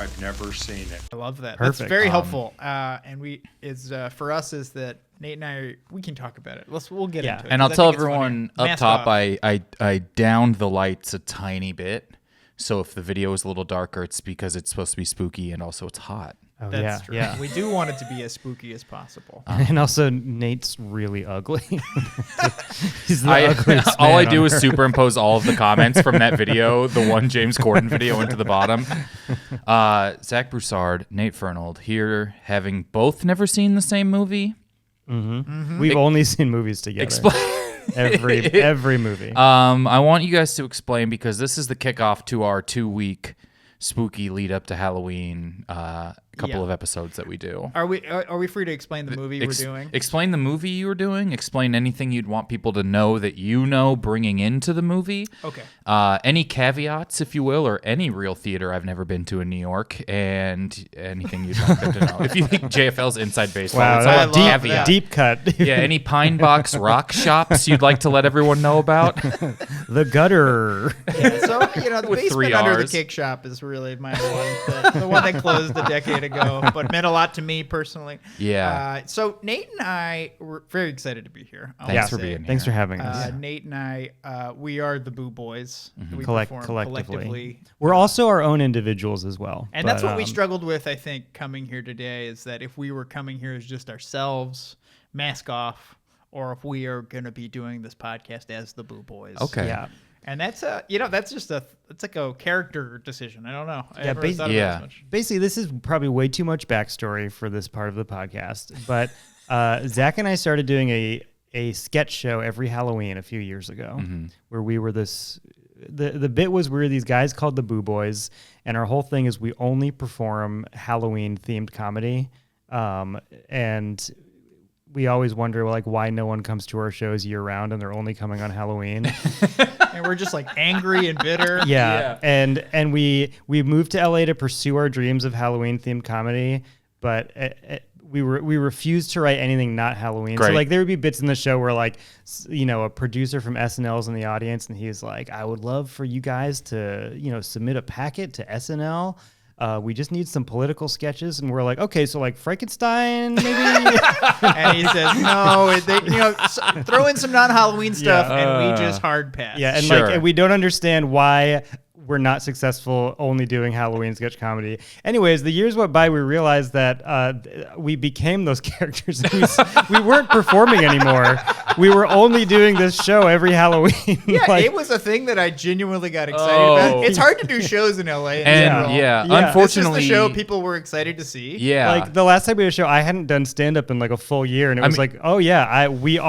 I've never seen it. I love that. Perfect. That's very helpful. And for us is that Nate and we can talk about it. We'll get into it. And I'll tell think it's everyone funnier. up Mask top, off. I downed the lights a tiny bit. So if the video is a little darker, it's because it's supposed to be spooky and also it's hot. Oh, That's yeah, true. yeah. We do want it to be as spooky as possible. And also, Nate's really ugly. He's the ugliest all I man do on is earth. superimpose all of the comments from that video, the one James Corden video, into the bottom. Zach Broussard, Nate Fernald, here having both never seen the same movie. We've only seen movies together. Every movie. I want you guys to explain, because this is the kickoff to our 2-week spooky lead up to Halloween couple of episodes that we do. Are we free to explain the movie we're doing? Explain the movie you were doing. Explain anything you'd want people to know that you know bringing into the movie. Okay. Any caveats, if you will, or any real theater I've never been to in New York, and anything you'd want them to know. If you think JFL's inside baseball, Wow, it's all I love caveat. deep cut. Yeah, any Pine Box rock shops you'd like to let everyone know about? The gutter. Yeah, so the With 3 basement under the Rs. cake shop is really my one. The one that closed a decade ago, but meant a lot to me personally. Yeah. So Nate and I were very excited to be here. Thanks for being here. Thanks for having us. Nate and I, we are the Boo Boys. We perform Collectively. We're also our own individuals as well. And that's what we struggled with, I think, coming here today, is that if we were coming here as just ourselves, mask off, or if we are going to be doing this podcast as the Boo Boys. Okay. Yeah. And that's that's just it's like a character decision. I don't know. I Yeah, never thought about it as much. Basically, this is probably way too much backstory for this part of the podcast. But Zach and I started doing a sketch show every Halloween a few years ago, where we were the bit was we were these guys called the Boo Boys, and our whole thing is we only perform Halloween themed comedy, and we always wonder why no one comes to our shows year round and they're only coming on Halloween. And we're just like angry and bitter. Yeah. And we moved to LA to pursue our dreams of Halloween themed comedy, but we refused to write anything not Halloween. Great. So there would be bits in the show where a producer from SNL's in the audience and he's like, I would love for you guys to submit a packet to SNL. We just need some political sketches, and we're like, okay, so Frankenstein, maybe. And he says, no, throw in some non-Halloween stuff, and we just hard pass. Yeah, and Sure. and we don't understand why we're not successful only doing Halloween sketch comedy. Anyways, the years went by, we realized that we became those characters. We weren't performing anymore. We were only doing this show every Halloween. Yeah, it was a thing that I genuinely got excited about. It's hard to do shows in LA in general. Unfortunately, this is the show people were excited to see. Yeah. The last time we had a show, I hadn't done stand-up in a full year, and it was oh yeah, we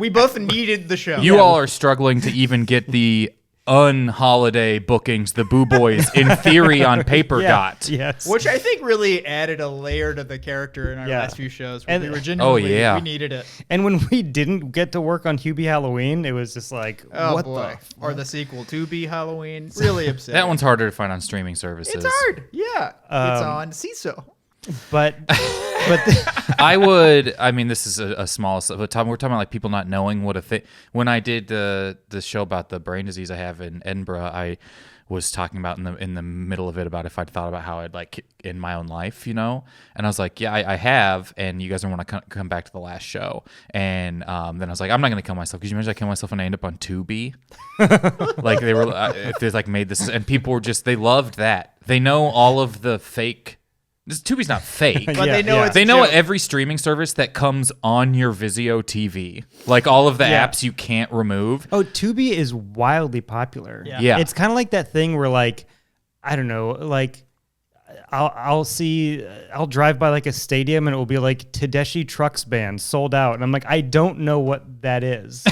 both needed the show. You all are struggling to even get the unholiday bookings the Boo Boys in theory on paper got. Yes. Which I think really added a layer to the character in our last few shows. Where we were genuinely, we needed it. And when we didn't get to work on Hubie Halloween, it was just what the or the sequel to Be Halloween. Really upsetting. That one's harder to find on streaming services. It's hard. Yeah. It's on CISO. But this is a small, we're talking about people not knowing what a thing. When I did the show about the brain disease I have in Edinburgh, I was talking about in the middle of it about if I'd thought about how I'd in my own life, and I was like, yeah, I have, and you guys don't want to come back to the last show, and then I was like, I'm not going to kill myself. Could you imagine I kill myself and I end up on Tubi? They were, if they made this, and people were they loved that. They know all of the fake. Tubi's not fake, but they know it's they know every streaming service that comes on your Vizio TV, all of the apps you can't remove. Oh, Tubi is wildly popular. Yeah. It's kind of like that thing where I don't know, I'll drive by a stadium and it will be Tedeschi Trucks Band sold out, and I'm like, I don't know what that is.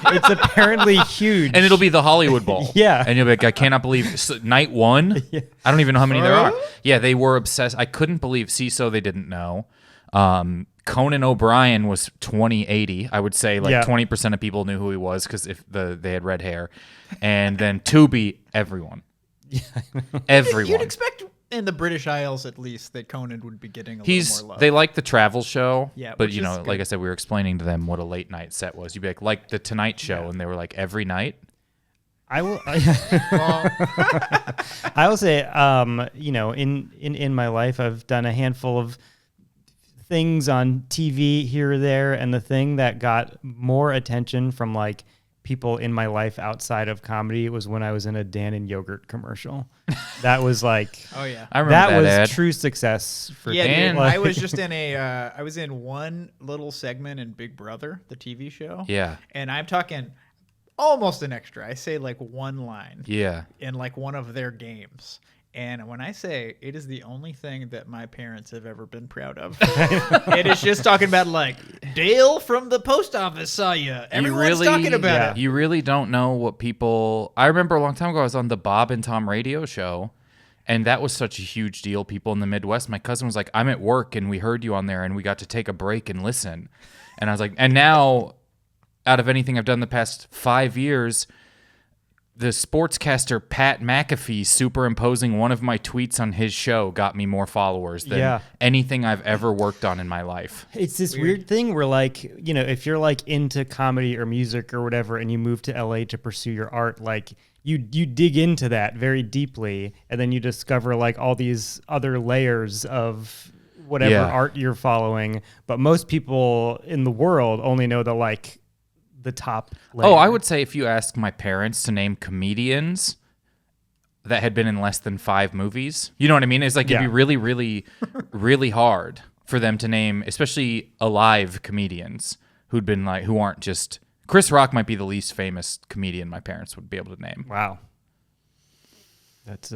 It's apparently huge, and it'll be the Hollywood Bowl. Yeah, and you'll be like, I cannot believe night one. Yeah. I don't even know how many there are. Yeah, they were obsessed. I couldn't believe CISO. They didn't know. Conan O'Brien was 2080. I would say 20% of people knew who he was because they had red hair, and then Tubi, everyone. Yeah, everyone. You'd expect in the British Isles, at least, that Conan would be getting a little more love. They like the travel show, but like I said, we were explaining to them what a late night set was. You'd be like the Tonight Show, and they were like, every night. I will. Well, I will say, in my life, I've done a handful of things on TV here or there, and the thing that got more attention from like people in my life outside of comedy was when I was in a Dan and Yogurt commercial. That was like, oh yeah. I remember that was ad. true success for Yeah, Dan. dude, I was just in I was in one little segment in Big Brother, the TV show. Yeah. And I'm talking almost an extra. I say like one line Yeah. in like one of their games. And when I say it is the only thing that my parents have ever been proud of, it is just talking about like Dale from the post office saw you. Everyone's talking about it. You really don't know what people. I remember a long time ago I was on the Bob and Tom radio show, and that was such a huge deal. People in the Midwest. My cousin was like, "I'm at work, and we heard you on there, and we got to take a break and listen." And I was like, and now, out of anything I've done the past 5 years, the sportscaster Pat McAfee superimposing one of my tweets on his show got me more followers than anything I've ever worked on in my life. It's this weird thing where, like, if you're like into comedy or music or whatever, and you move to LA to pursue your art, like you dig into that very deeply, and then you discover like all these other layers of whatever art you're following. But most people in the world only know the top layer. Oh, I would say if you ask my parents to name comedians that had been in less than 5 movies, you know what I mean? It's like it'd be really, really, really hard for them to name, especially alive comedians who aren't just. Chris Rock might be the least famous comedian my parents would be able to name. Wow. That's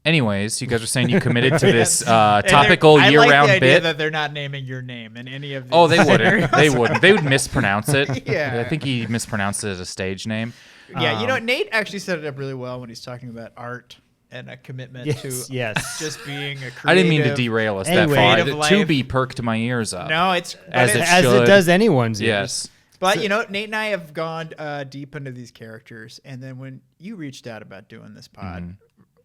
Anyways, you guys are saying you committed to this topical I year-round like the idea bit. that they're not naming your name in any of these. Oh, they wouldn't. They wouldn't. They would mispronounce it. Yeah. I think he mispronounced it as a stage name. Yeah, Nate actually set it up really well when he's talking about art and a commitment to just being a creative. I didn't mean to derail us that far. Creative The to life. be perked my ears up. No, it's As it as should. it does anyone's ears. Yes. But Nate and I have gone deep into these characters, and then when you reached out about doing this pod,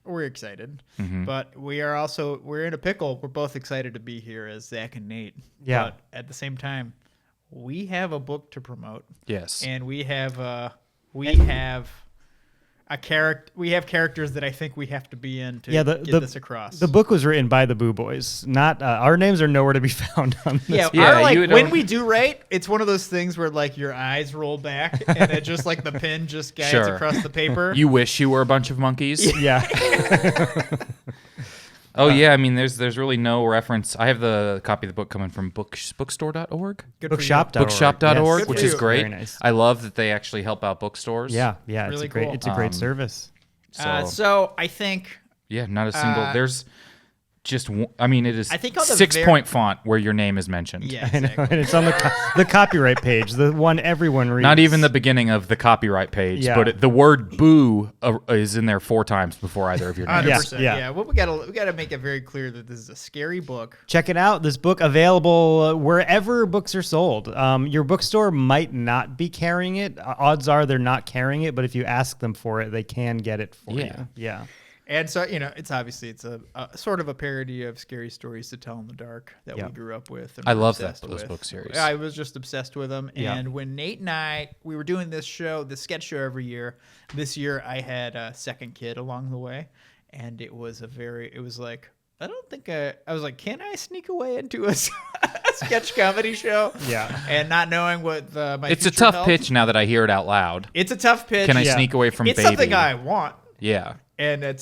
we're excited. But we're in a pickle. We're both excited to be here as Zach and Nate. Yeah. But at the same time, we have a book to promote. Yes. And we have characters that I think we have to be in to get this across. The book was written by the Boo Boys. Not our names are nowhere to be found on this. When we do write, it's one of those things where like your eyes roll back and it just like the pen just guides across the paper. You wish you were a bunch of monkeys. Yeah. Oh yeah, I mean, there's really no reference. I have the copy of the book coming from bookstore.org. Bookshop.org, Good which for is you. great. Very nice. I love that they actually help out bookstores. Yeah, Really cool. It's a great service. So I think Yeah, not a single. There's just. It is. I think on the 6-point font where your name is mentioned. yeah, I know, exactly. and it's on the copyright page, the one everyone reads. Not even the beginning of the copyright page, but the word "boo" is in there 4 times before either of your names. 100%. Yeah. Yeah. Well, we gotta make it very clear that this is a scary book. Check it out. This book available wherever books are sold. Your bookstore might not be carrying it. Odds are they're not carrying it, but if you ask them for it, they can get it for you. Yeah. And so, it's obviously it's a sort of a parody of Scary Stories to Tell in the Dark that we grew up with. And I were love obsessed those with. book series. I was just obsessed with them. Yeah. And when Nate and we were doing this sketch show every year. This year I had a second kid along the way, and it was like, I don't think I was like, can I sneak away into a sketch comedy show? Yeah. And not knowing what my It's a future tough held. pitch now that I hear it out loud. It's a tough pitch. Can I sneak away from It's baby? something I want. Yeah. And and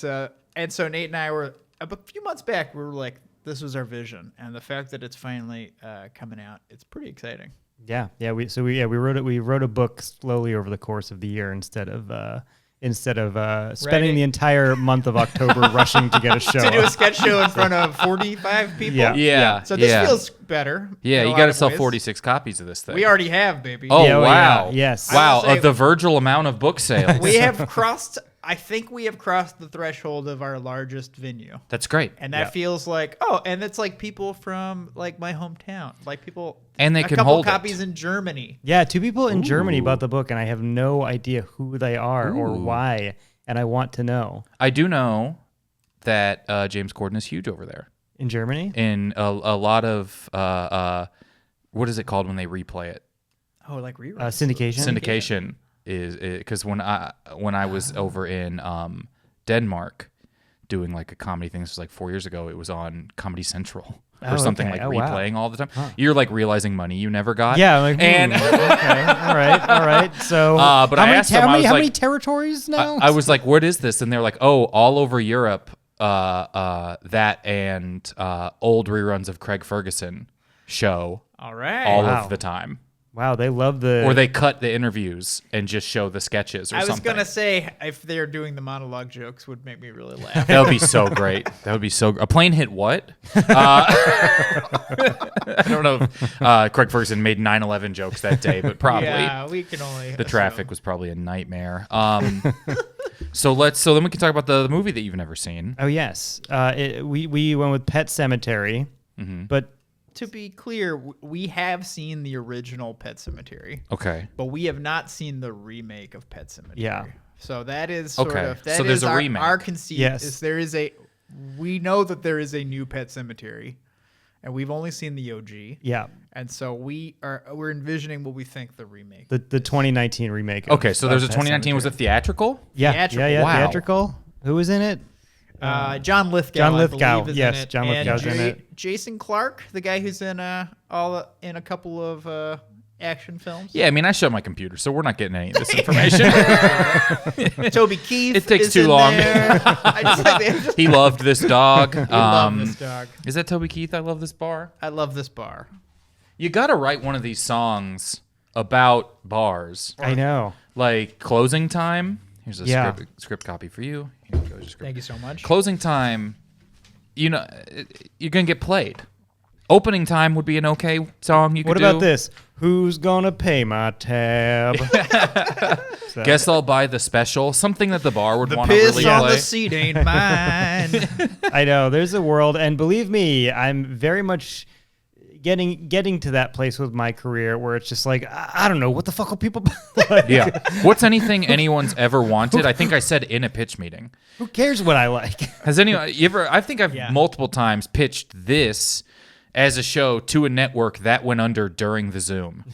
so Nate and I were a few months back. We were like, this was our vision, and the fact that it's finally coming out, it's pretty exciting. Yeah. We wrote it. We wrote a book slowly over the course of the year instead of spending the entire month of October rushing to get a show. To do a sketch show in front of 45 people. Yeah. So this feels better. Yeah, in a you lot got to of sell ways. 46 copies of this thing. We already have, baby. Oh, Yeah, wow. yes. Wow, I will say- of the Virgil amount of book sales. We have crossed. I think we have crossed the threshold of our largest venue. That's great. And that feels like, and it's like people from like my hometown, like people, And they a can couple hold it. copies in Germany. Yeah, 2 people in Germany Ooh. bought the book, and I have no idea who they are or Ooh. why, and I want to know. I do know that James Corden is huge over there. In Germany? In a lot of, what is it called when they replay it? Oh, like rewrote. Syndication? Syndication. is because when I was over in Denmark doing like a comedy thing, this was like 4 years ago. It was on Comedy Central. Or something like replaying all the time. Huh. You're like realizing money you never got. Yeah, like okay, all right. So, but I asked them, how many territories now? I was like, what is this? And they're like, oh, all over Europe. That and old reruns of Craig Ferguson show. All right, all of the time. Wow, they love or they cut the interviews and just show the sketches or something. I was going to say, if they're doing the monologue jokes, would make me really laugh. That would be so great. That would be so A plane hit what? I don't know if Craig Ferguson made 9/11 jokes that day, but probably. Yeah, we can only The traffic was probably a nightmare. So then we can talk about the movie that you've never seen. Oh, yes. We went with Pet Sematary, but... To be clear, we have seen the original Pet Sematary. Okay. But we have not seen the remake of Pet Sematary. Yeah. So that is sort of so there's a remake. Our conceit yes. is we know that there is a new Pet Sematary, and we've only seen the OG. Yeah. And so we're envisioning what we think the remake. The 2019 remake. Okay, so there's a 2019 was a theatrical? Yeah. Theatrical. Yeah. Wow. Theatrical. Who was in it? John Lithgow. John I Lithgow. believe, is Yes, in it. John Lithgow's in it. Jason Clarke, the guy who's in a couple of action films. Yeah, I mean, I shut my computer, so we're not getting any of this information. Toby Keith. It takes is too in long. there. I just like He loved this dog. love this dog. Is that Toby Keith? I love this bar. I love this bar. You got to write one of these songs about bars. I know. Like Closing Time. Here's a Yeah. script copy for you. Here we go. Thank you so much. Closing Time, you're going to get played. Opening Time would be an okay song you could What do. about this? Who's gonna pay my tab? So- Guess I'll buy the special. Something that the bar would The want to piss really on play. the seat ain't mine. I know there's a world, and believe me, I'm very much getting to that place with my career where it's just like I don't know what the fuck will people like? Yeah. What's anything anyone's ever wanted? I think I said in a pitch meeting. Who cares what I like? Has anyone you ever? I think I've Yeah. multiple times pitched this as a show to a network that went under during the Zoom.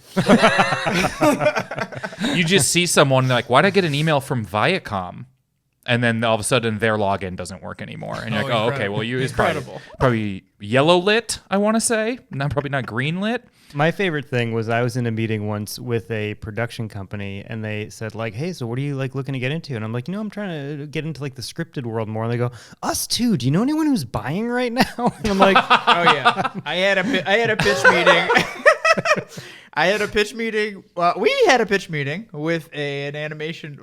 You just see someone like, why'd I get an email from Viacom? And then all of a sudden their login doesn't work anymore. And you're like, oh, okay, well, it's probably yellow lit, I want to say. Probably not green lit. My favorite thing was I was in a meeting once with a production company, and they said like, "Hey, so what are you like looking to get into?" And I'm like, I'm trying to get into like the scripted world more. And they go, "Us too. Do you know anyone who's buying right now?" And I'm like, Oh yeah, I had a pitch meeting. I had a pitch meeting. Well, we had a pitch meeting with an animation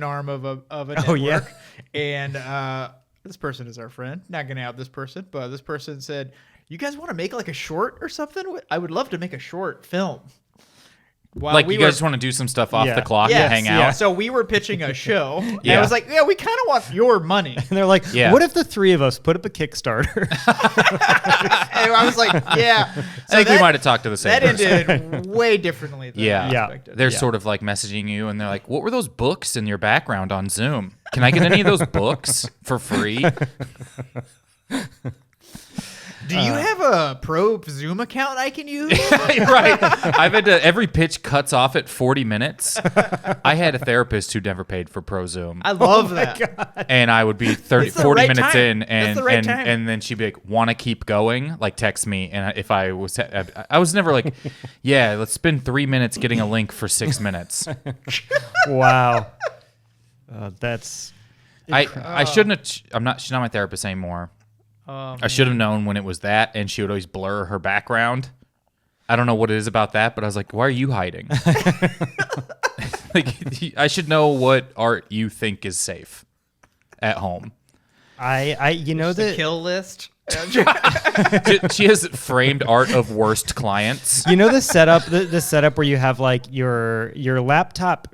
arm of a network. Oh, yeah. And this person is our friend. Not gonna out this person, but this person said, "You guys want to make like a short or something? I would love to make a short film." While Like you guys just want to do some stuff off Yeah. the clock Yes, and hang yeah. out. So we were pitching a show. And Yeah. I was like, yeah, we kind of want your money. and they're like, Yeah. "What if the three of us put up a Kickstarter?" And I was like, yeah. I think we might have talked to the same That person. ended way differently than Yeah. I Yeah. expected. They're sort of like messaging you and they're like, what were those books in your background on Zoom? Can I get any of those books for free? Do you have a pro Zoom account I can use? Right. I've had to, every pitch cuts off at 40 minutes. I had a therapist who never paid for Pro Zoom. I love that. And I would be 40 the right minutes time. in That's and the right time. and then she'd be like, want to keep going? Like text me. And if I was never like, yeah, let's spend 3 minutes getting a link for 6 minutes. Wow, that's I shouldn't have, she's not my therapist anymore. I should have known when it was that, and she would always blur her background. I don't know what it is about that, but I was like, why are you hiding? Like, I should know what art you think is safe at home. The kill list. She has framed art of worst clients. the setup the setup where you have like your laptop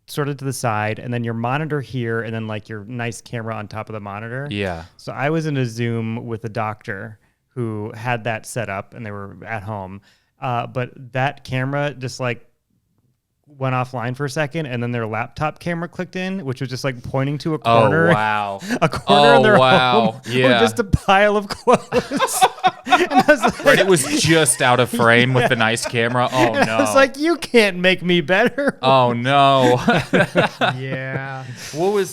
sort of to the side and then your monitor here and then like your nice camera on top of the monitor. Yeah. So I was in a Zoom with a doctor who had that set up and they were at home. But that camera just like went offline for a second, and then their laptop camera clicked in, which was just like pointing to a Oh corner. wow! A corner in their home Yeah, with just a pile of clothes. And I was like, right. It was just out of frame with the nice camera. Oh and no! I was like, you can't make me better. oh no! Yeah.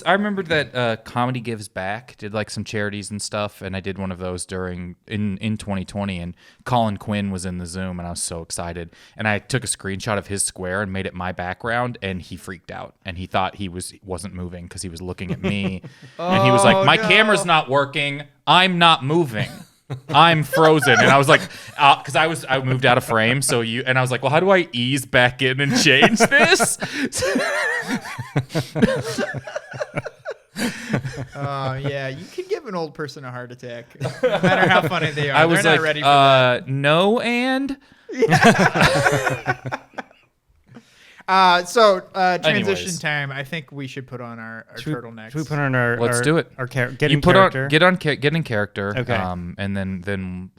I remember that Comedy Gives Back did like some charities and stuff, and I did one of those in 2020, and Colin Quinn was in the Zoom, and I was so excited, and I took a screenshot of his square and made it my background, and he freaked out, and he thought he wasn't moving because he was looking at me, and he was like, my camera's not working, I'm not moving. I'm frozen, and I was like, because I moved out of frame, and I was like, well, how do I ease back in and change this? Oh yeah, you can give an old person a heart attack, no matter how funny they are. I was They're like, not ready for that. no, and Transition Anyways. time. I think we should put on our turtlenecks. Should we put on our? Let's do it. Our get you in put character. get in character. Okay. And then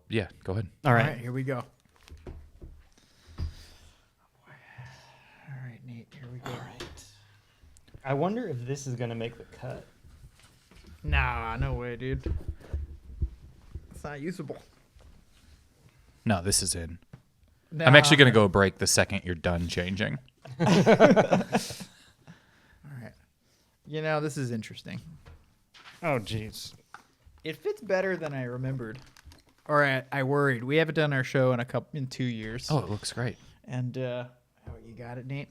yeah, go ahead. All All right. right, here we go. All right, Nate. Here we go. I wonder if this is gonna make the cut. Nah, no way, dude. It's not usable. No, this is in. Nah. I'm actually gonna go break the second you're done changing. All right. You know, this is interesting. Oh, jeez. It fits better than I remembered, or I worried. We haven't done our show in 2 years. Oh, it looks great. And oh, you got it, Nate.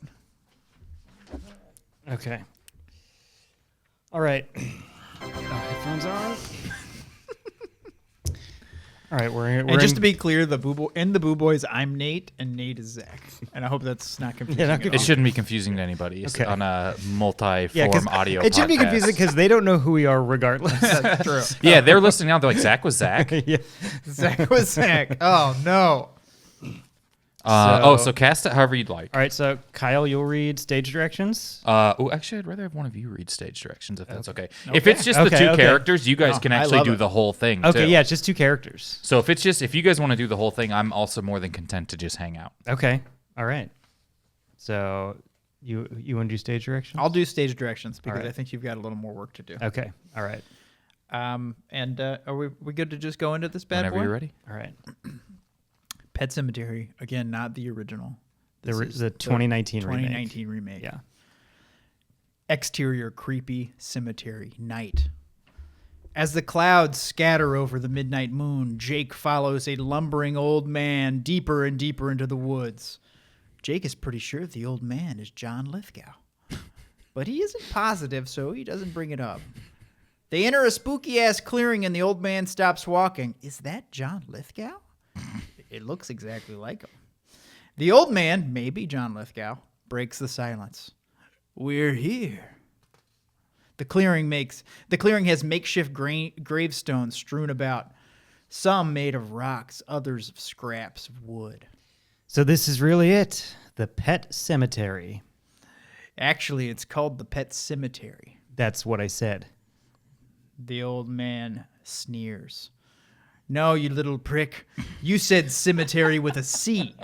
Okay. All right. Headphones on. All right, we're And just to be clear, in the Boo Boys, I'm Nate and Nate is Zach. And I hope that's not confusing. not at confusing. It shouldn't be confusing to anybody. It's Okay. on a multi-form audio. it should be podcast. confusing because they don't know who we are regardless. all. That's true. Yeah, they're listening now. They're like, Zach was Zach. Yeah. Zach was Zach. Oh no. So cast it however you'd like. All right, so Kyle, you'll read stage directions. Actually, I'd rather have one of you read stage directions if that's okay. If it's just Okay, the two okay. characters, you guys No, can I actually love do it. the whole thing. Okay, too. yeah, it's just two characters. So if you guys want to do the whole thing, I'm also more than content to just hang out. Okay, all right. So you want to do stage directions? I'll do stage directions because right. I think you've got a little more work to do. Okay, all right, And are we good to just go into this bad Whenever boy? you're ready. all right. Pet Sematary, again, not the original. This is The 2019 remake. 2019 remake. Yeah. Exterior creepy cemetery, night. As the clouds scatter over the midnight moon, Jake follows a lumbering old man deeper and deeper into the woods. Jake is pretty sure the old man is John Lithgow. But he isn't positive, so he doesn't bring it up. They enter a spooky-ass clearing and the old man stops walking. Is that John Lithgow? It looks exactly like him. The old man, maybe John Lithgow, breaks the silence. We're here. The clearing has makeshift gravestones strewn about, some made of rocks, others of scraps of wood. So this is really it, the Pet Sematary. Actually, it's called the Pet Sematary. That's what I said. The old man sneers. No, you little prick. You said cemetery with a C,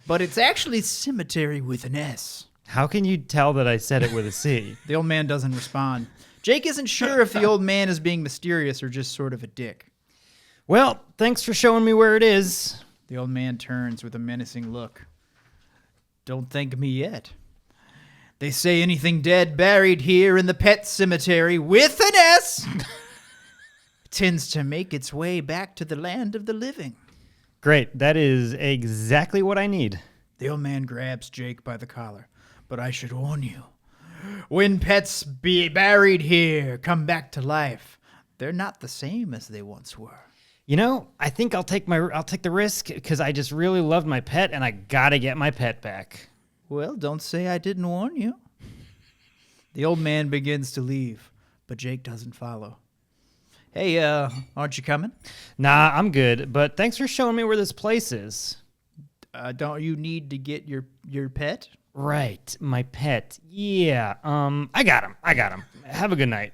but it's actually cemetery with an S. How can you tell that I said it with a C? The old man doesn't respond. Jake isn't sure if the old man is being mysterious or just sort of a dick. Well, thanks for showing me where it is. The old man turns with a menacing look. Don't thank me yet. They say anything dead buried here in the Pet Cemetery with an S tends to make its way back to the land of the living. Great, that is exactly what I need. The old man grabs Jake by the collar. But I should warn you, when pets be buried here come back to life, they're not the same as they once were. You know, I think I'll take the risk because I just really loved my pet and I gotta get my pet back. Well, don't say I didn't warn you. The old man begins to leave, but Jake doesn't follow. Hey, aren't you coming? Nah, I'm good, but thanks for showing me where this place is. Don't you need to get your pet? Right, my pet. Yeah, I got him. Have a good night.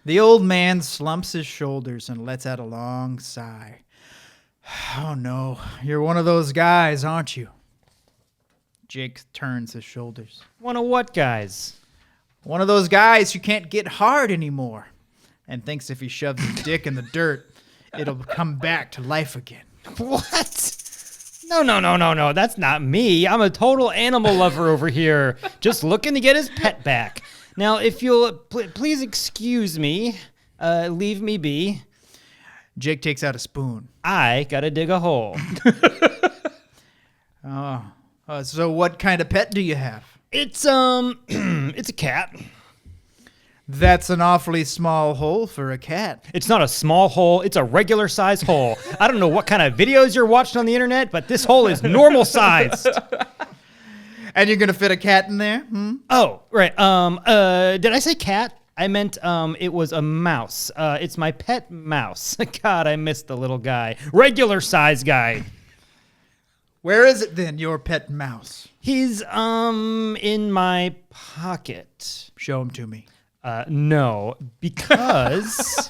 The old man slumps his shoulders and lets out a long sigh. Oh no, you're one of those guys, aren't you? Jake turns his shoulders. One of what guys? One of those guys who can't get hard anymore and thinks if he shoves his dick in the dirt, it'll come back to life again. What? No. That's not me. I'm a total animal lover over here, just looking to get his pet back. Now, if you'll please excuse me, leave me be. Jake takes out a spoon. I gotta dig a hole. So what kind of pet do you have? It's it's a cat. That's an awfully small hole for a cat. It's not a small hole. It's a regular size hole. I don't know what kind of videos you're watching on the internet, but this hole is normal sized. And you're gonna fit a cat in there? Oh, right. Did I say cat? I meant it was a mouse. It's my pet mouse. God, I missed the little guy. Regular size guy. Where is it then, your pet mouse? He's in my pocket. Show him to me. No, because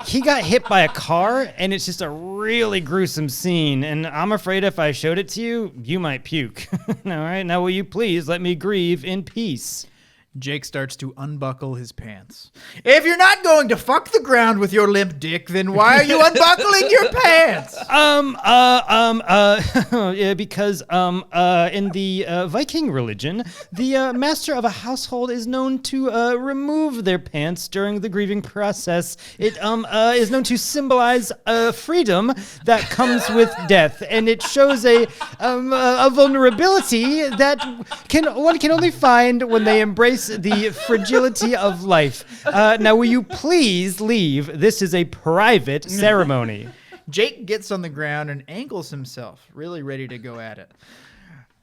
he got hit by a car, and it's just a really gruesome scene. And I'm afraid if I showed it to you, you might puke. All right, now will you please let me grieve in peace? Jake starts to unbuckle his pants. If you're not going to fuck the ground with your limp dick, then why are you unbuckling your pants? Yeah, because in the Viking religion, the master of a household is known to remove their pants during the grieving process. It is known to symbolize freedom that comes with death, and it shows a vulnerability that one can only find when they embrace the fragility of life. Now, will you please leave? This is a private ceremony. Jake gets on the ground and angles himself, really ready to go at it.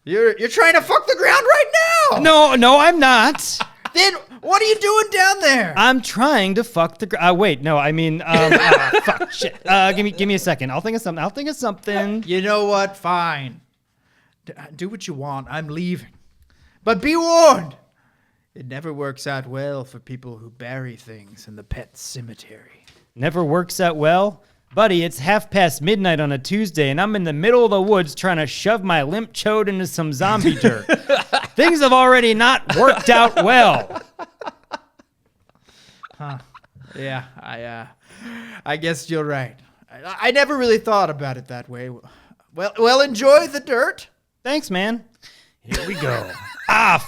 You're trying to fuck the ground right now! No, I'm not. Then what are you doing down there? I'm trying to fuck the ground. Wait, no, I mean, fuck, shit. Give me a second. I'll think of something. You know what? Fine. Do what you want. I'm leaving. But be warned. It never works out well for people who bury things in the Pet Sematary. Never works out well? Buddy, it's midnight on a Tuesday, and I'm in the middle of the woods trying to shove my limp chode into some zombie dirt. Things have already not worked out well. Huh. Yeah, I guess you're right. I never really thought about it that way. Well, enjoy the dirt. Thanks, man. Here we go.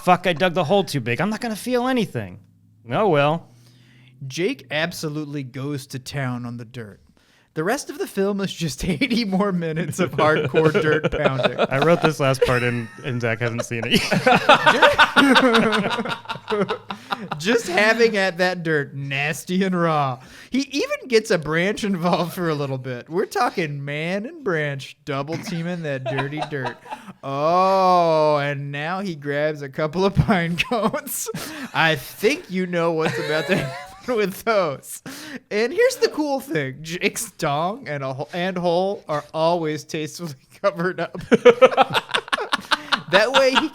Fuck, I dug the hole too big. I'm not going to feel anything. Oh, well. Jake absolutely goes to town on the dirt. The rest of the film is just 80 more minutes of hardcore dirt pounding. I wrote this last part and Zach hasn't seen it yet. Just having at that dirt nasty and raw. He even gets a branch involved for a little bit. We're talking man and branch double teaming that dirty dirt. Oh, and now he grabs a couple of pine cones. I think you know what's about to happen with those. And here's the cool thing. Jake's dong and hole are always tastefully covered up. That way he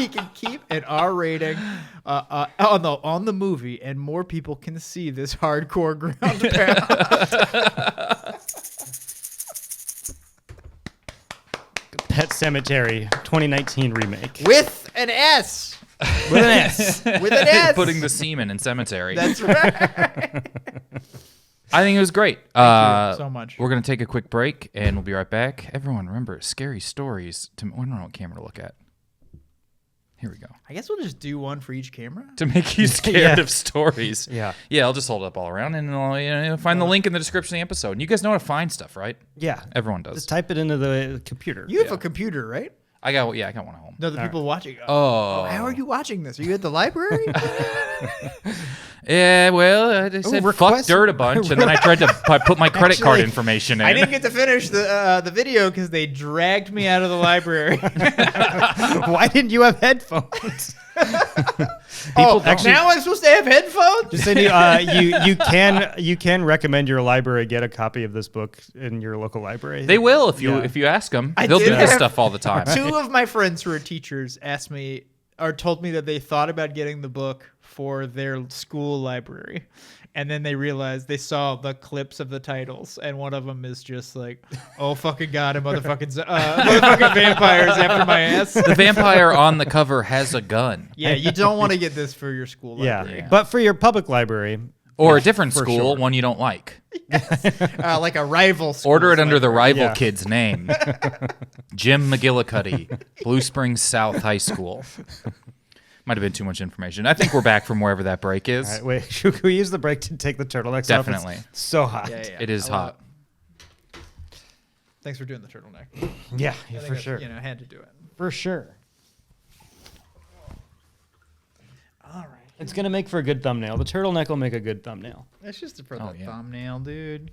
can keep an R rating on the movie, and more people can see this hardcore ground pound. Pet Sematary 2019 remake. With an S. With an S. With an S. Putting the semen in cemetery. That's right. I think it was great. Thank you so much. We're going to take a quick break, and we'll be right back. Everyone, remember, scary stories. I don't know what camera to look at. Here we go. I guess we'll just do one for each camera. To make you scared Yeah. of stories. Yeah. Yeah, I'll just hold it up all around, and I'll find the link in the description of the episode. And you guys know how to find stuff, right? Yeah. Everyone does. Just type it into the computer. You have a computer, right? I got one at home. No, the people watching. Oh. How are you watching this? Are you at the library? Yeah, well, I said fuck dirt a bunch, and then I tried to put my credit card information in. I didn't get to finish the video because they dragged me out of the library. Why didn't you have headphones? Now I'm supposed to have headphones? Just saying, you can recommend your library get a copy of this book in your local library. They will if you ask them. They'll do did this have- stuff all the time. Two of my friends who are teachers asked me or told me that they thought about getting the book for their school library. And then they realized they saw the clips of the titles, and one of them is just like, "Oh fucking god, a motherfucking vampires after my ass." The vampire on the cover has a gun. Yeah, you don't want to get this for your school library. Yeah, but for your public library. Or a different for school, sure. one you don't like. Like a rival school. Order it under the rival Yeah. kid's name. Jim McGillicuddy, Blue Springs South High School. Might have been too much information. I think we're back from wherever that break is. All right, wait, should we use the break to take the turtlenecks off? Definitely. It's so hot. Yeah. It is I love hot. it. Thanks for doing the turtleneck. Yeah, I think for I, sure. I had to do it. For sure. All right. It's going to make for a good thumbnail. The turtleneck will make a good thumbnail. That's just for Oh, the yeah. thumbnail, dude.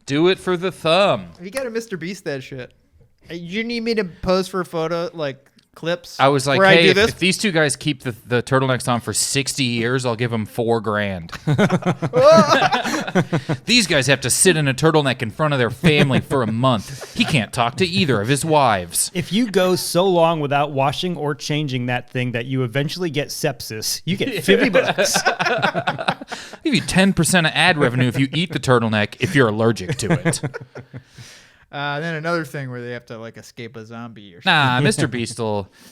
Do it for the thumb. You got to Mr. Beast that shit. You need me to pose for a photo, like clips? I was like, where I hey, do if, this? if these two guys keep the turtlenecks on for 60 years, I'll give them $4,000. These guys have to sit in a turtleneck in front of their family for a month. He can't talk to either of his wives. If you go so long without washing or changing that thing that you eventually get sepsis, you get $50. I'll give you 10% of ad revenue if you eat the turtleneck if you're allergic to it. Then another thing where they have to like escape a zombie or something. Nah, Mr. Beast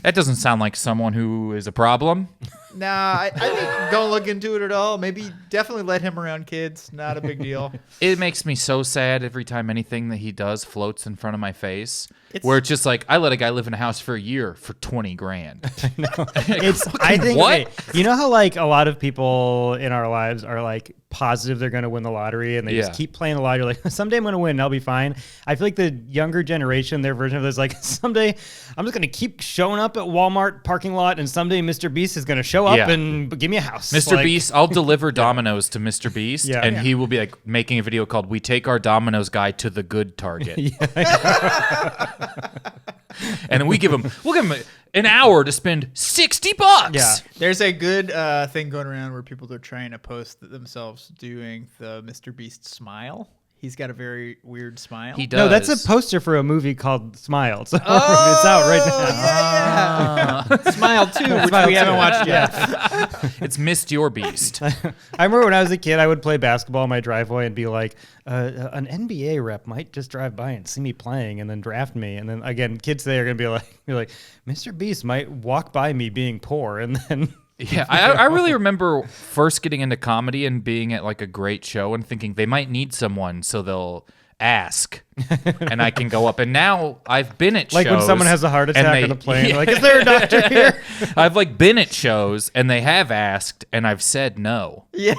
that doesn't sound like someone who is a problem. Nah, I think don't look into it at all. Maybe definitely let him around kids. Not a big deal. It makes me so sad every time anything that he does floats in front of my face. It's- Where it's just like, I let a guy live in a house for a year for $20,000. I think, what? okay, you know how like a lot of people in our lives are like positive they're going to win the lottery and they just Yeah. keep playing the lottery like someday I'm going to win and I'll be fine. I feel like the younger generation, their version of this, like someday I'm just going to keep showing up at Walmart parking lot and someday Mr. Beast is going to show up Yeah. and give me a house. Mr. Like, Beast, I'll deliver Domino's to Mr. Beast, Yeah. and Yeah. he will be like making a video called "We Take Our Domino's Guy to the Good Target," and then we'll give him an hour to spend $60. Yeah. There's a good thing going around where people are trying to post themselves doing the Mr. Beast smile. He's got a very weird smile. He does. No, that's a poster for a movie called Smile. So Oh, it's out right now. Yeah. Smile 2, which Smile we haven't 2. watched yet. It's Missed Your Beast. I remember when I was a kid, I would play basketball in my driveway and be like, an NBA rep might just drive by and see me playing and then draft me. And then again, kids today are going to be like, Mr. Beast might walk by me being poor. And then Yeah, I really remember first getting into comedy and being at like a great show and thinking they might need someone, so they'll ask, and I can go up. And now I've been at like shows, when someone has a heart and attack on a plane, like, is there a doctor here? I've like been at shows and they have asked, and I've said no Yeah.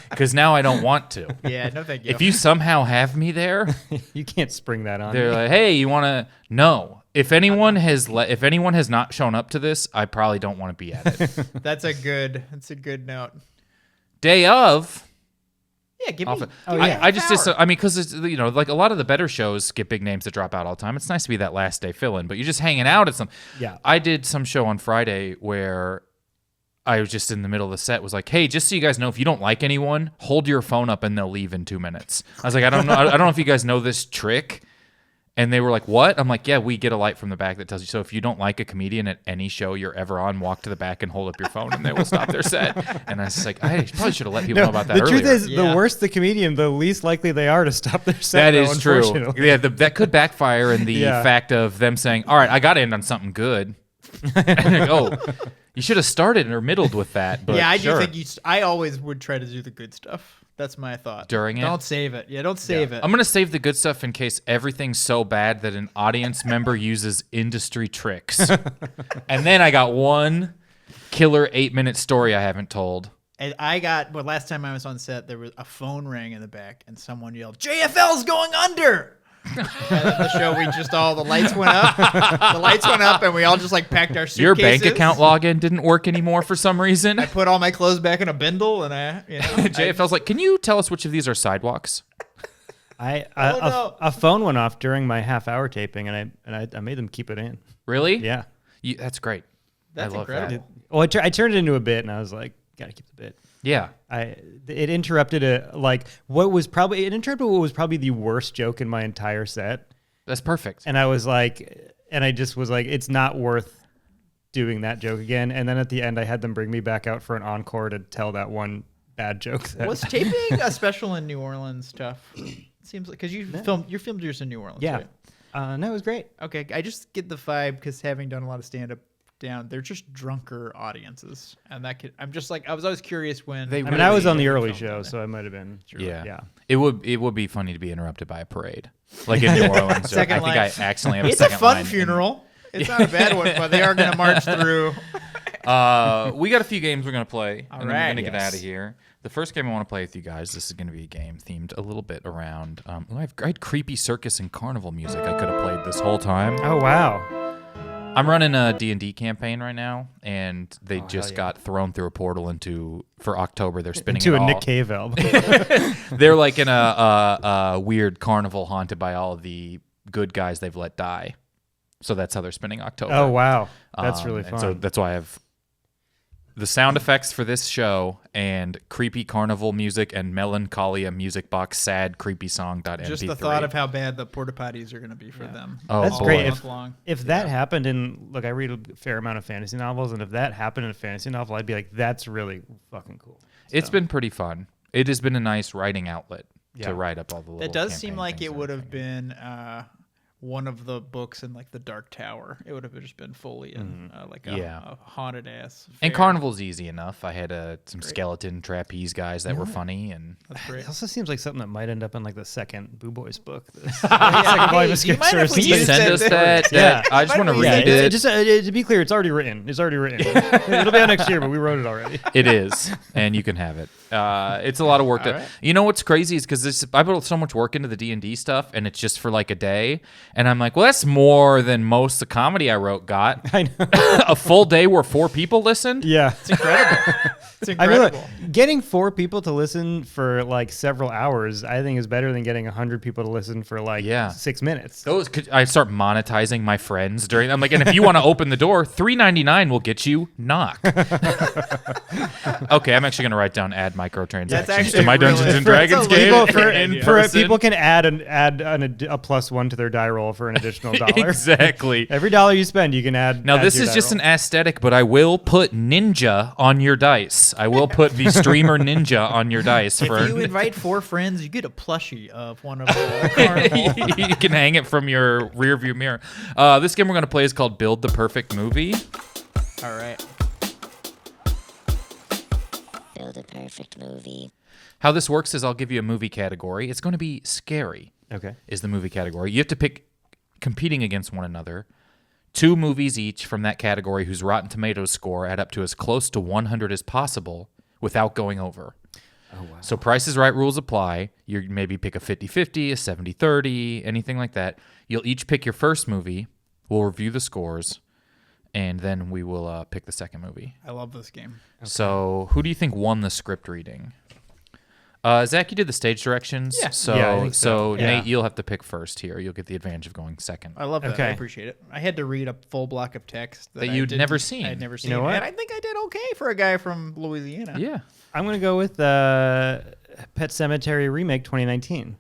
because now I don't want to. Yeah, no thank you. If you somehow have me there, You can't spring that on they're me. like, "Hey, you want to?" No. If anyone has not shown up to this, I probably don't want to be at it. That's a good note. Day of. Yeah, give me. Often. Oh, yeah. I just I mean, because it's, you know, like a lot of the better shows get big names that drop out all the time. It's nice to be that last day fill-in, but you're just hanging out at some. Yeah. I did some show on Friday where I was just in the middle of the set, was like, "Hey, just so you guys know, if you don't like anyone, hold your phone up and they'll leave in 2 minutes." I was like, I don't know if you guys know this trick. And they were like, "What?" I'm like, "Yeah, we get a light from the back that tells you. So if you don't like a comedian at any show you're ever on, walk to the back and hold up your phone, and they will stop their set." And I was just like, I probably should have let people know about that the earlier. truth is, Yeah. the worse the comedian, the least likely they are to stop their set. That though, is true. unfortunately. Yeah, that could backfire in the Yeah. fact of them saying, "All right, I got to end on something good." And you're like, "Oh, you should have started or middled with that." But yeah, I sure. do think I always would try to do the good stuff. That's my thought. During it? Don't save it. Yeah, don't save it. I'm gonna save the good stuff in case everything's so bad that an audience member uses industry tricks. And then I got one killer 8-minute story I haven't told. And last time I was on set, there was a phone rang in the back, and someone yelled, "JFL's going under!" And at the show, the lights went up. The lights went up, and we all just like packed our suitcases. Your bank account login didn't work anymore for some reason. I put all my clothes back in a bindle, and JFL's like, "Can you tell us which of these are sidewalks?" A phone went off during my half-hour taping, and I made them keep it in. Really? Yeah. That's great. That's I love incredible. that. Well, I turned it into a bit, and I was like, gotta keep the bit. Yeah. It interrupted what was probably the worst joke in my entire set, That's perfect. and I just was like, it's not worth doing that joke again. And then at the end, I had them bring me back out for an encore to tell that one bad joke. Was taping a special in New Orleans tough? It seems like because you filmed yours in New Orleans. Yeah. Right? No, it was great. Okay, I just get the vibe because having done a lot of stand up down, they're just drunker audiences, and that could. I'm just like I was always curious when. I was on the early show, so I might have been. Yeah. It would be funny to be interrupted by a parade, like in New Orleans. I think I accidentally have a second line. It's a fun funeral. It's not a bad one, but they are going to march through. We got a few games we're going to play, and then we're going to get out of Yes. here. The first game I want to play with you guys, this is going to be a game themed a little bit around. I had creepy circus and carnival music I could have played this whole time. Oh, wow. I'm running a D&D campaign right now, and they just yeah. got thrown through a portal for October. They're spinning To it a all. Nick Cave album. They're like in a weird carnival haunted by all of the good guys they've let die. So that's how they're spending October. Oh, wow. That's really and fun. So that's why I have the sound effects for this show and creepy carnival music and melancholia music box sad creepy song.mp3. Just the thought of how bad the porta potties are going to be for them. Oh, That's boy. great. Month long. If that happened look, I read a fair amount of fantasy novels, and if that happened in a fantasy novel, I'd be like, that's really fucking cool. It's been pretty fun. It has been a nice writing outlet Yeah. to write up all the little It does seem campaign like things it and would have everything. been one of the books in like the Dark Tower. It would have just been fully in like a haunted ass. And fair. Carnival's easy enough. I had some skeleton trapeze guys that were funny, and That's It great. also seems like something that might end up in like the second Boo Boys book. Hey, Second you mind if we Can you use send us that? Yeah. I just want to Yeah, read Yeah, it. just to be clear, it's already written. It'll be out next year, but we wrote it already. It is, and you can have it. It's a lot of work. All right. You know what's crazy is because I put so much work into the D&D stuff, and it's just for like a day. And I'm like, well, that's more than most of the comedy I wrote got. I know. A full day where 4 people listened. Yeah. It's incredible. It's I mean, look, incredible. getting 4 people to listen for like several hours, I think is better than getting 100 people to listen for like 6 minutes. I start monetizing my friends during. I'm like, and if you want to open the door, $3.99 will get you knock. Okay, I'm actually gonna write down add microtransactions That's actually to my Dungeons really- and Dragons that's a game. legal in For person. people can add a +1 to their die roll for an additional $1. Exactly. Every $1 you spend, you can add. Now, add this to your is die just roll. an aesthetic, but I will put ninja on your dice. I will put the streamer ninja on your dice. If you invite 4 friends, you get a plushie of one of the carnival. You can hang it from your rear view mirror. This game we're going to play is called Build the Perfect Movie. All right. Build a perfect movie. How this works is I'll give you a movie category. It's going to be scary, Okay. is the movie category. You have to pick, competing against one another, 2 movies each from that category whose Rotten Tomatoes score add up to as close to 100 as possible without going over. Oh, wow. So Price is Right rules apply. You maybe pick a 50-50, a 70-30, anything like that. You'll each pick your first movie. We'll review the scores, and then we will pick the second movie. I love this game. So who do you think won the script reading? Zach, you did the stage directions. Yeah. So, Yeah, I think so. Yeah. Nate, you'll have to pick first here. You'll get the advantage of going second. I love that. I Okay. appreciate it. I had to read a full block of text That I you'd didn't- never seen. I'd never seen. know what? And I think I did okay for a guy from Louisiana. Yeah. I'm going to go with Pet Sematary Remake 2019.